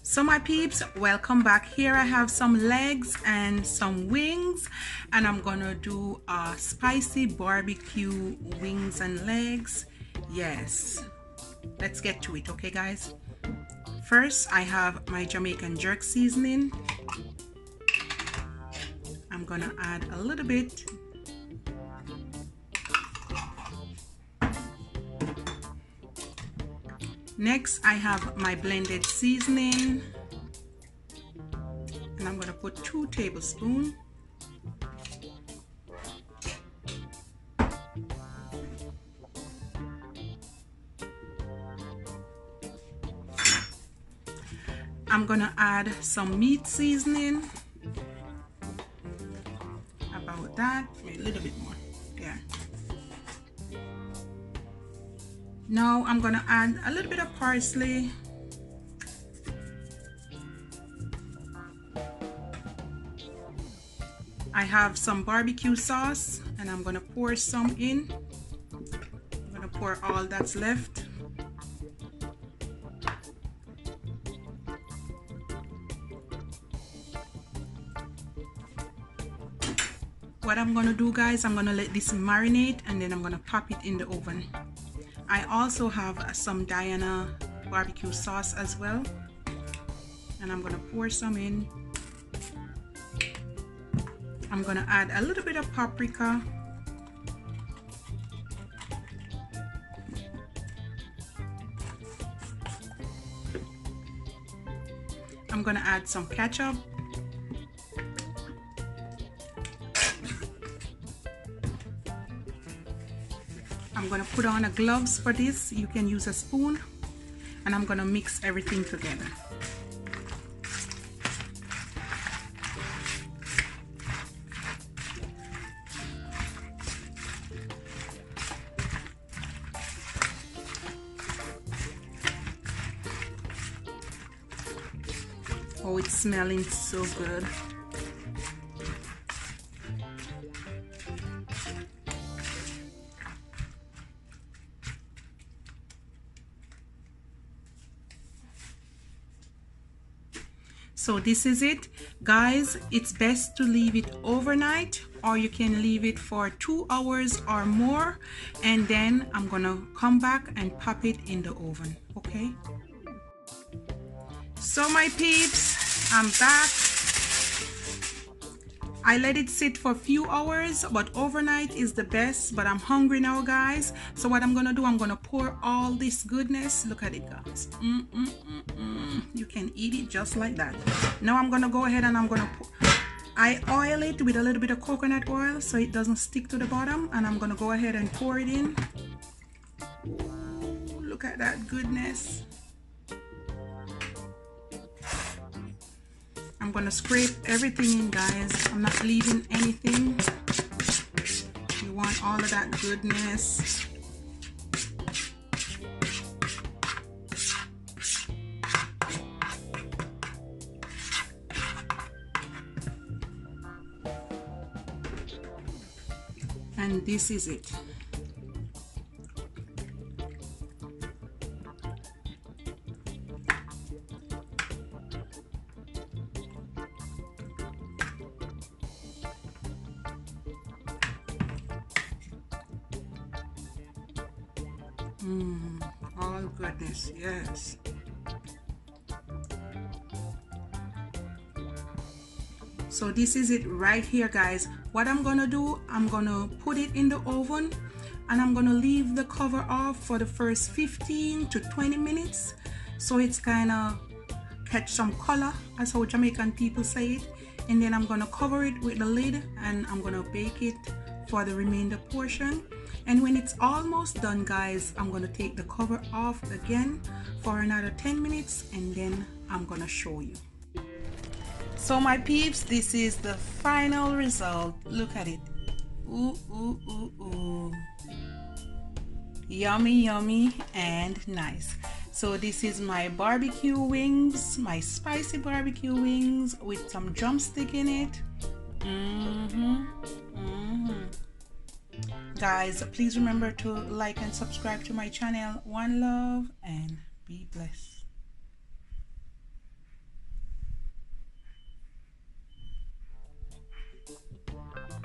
So my peeps, welcome back. Here I have some legs and some wings, and I'm gonna do a spicy barbecue wings and legs. Yes, let's get to it. Okay guys, first I have my Jamaican jerk seasoning. I'm gonna add a little bit. Next, I have my blended seasoning, and I'm going to put 2 tablespoons. I'm going to add some meat seasoning, about that, a little bit more, yeah. Now I'm gonna add a little bit of parsley. I have some barbecue sauce and I'm gonna pour some in. I'm gonna pour all that's left. What I'm gonna do, guys, I'm gonna let this marinate and then I'm gonna pop it in the oven. I also have some Diana barbecue sauce as well, and I'm gonna pour some in. I'm gonna add a little bit of paprika. I'm gonna add some ketchup. I'm gonna put on a gloves for this. You can use a spoon, and I'm gonna mix everything together. Oh, it's smelling so good. So this is it, guys. It's best to leave it overnight, or you can leave it for 2 hours or more, and then I'm gonna come back and pop it in the oven. Okay, so my peeps, I'm back. I let it sit for a few hours, but overnight is the best. But I'm hungry now, guys, so what I'm gonna do, I'm gonna pour all this goodness. Look at it, guys. You can eat it just like that. Now I'm gonna go ahead and I'm gonna I oil it with a little bit of coconut oil so it doesn't stick to the bottom, and I'm gonna go ahead and pour it in. Ooh, look at that goodness. I'm gonna scrape everything in, guys. I'm not leaving anything. You want all of that goodness. And this is it. All goodness, yes. So this is it right here, guys. What I'm gonna do, I'm gonna put it in the oven, and I'm gonna leave the cover off for the first 15 to 20 minutes, so it's kind of catch some color, as how Jamaican people say it. And then I'm gonna cover it with the lid, and I'm gonna bake it for the remainder portion. And when it's almost done, guys, I'm gonna take the cover off again for another 10 minutes, and then I'm gonna show you. So my peeps, this is the final result. Look at it. Ooh, ooh, ooh, ooh. Yummy, yummy, and nice. So this is my barbecue wings, my spicy barbecue wings with some drumstick in it. Guys, please remember to like and subscribe to my channel. One love and be blessed.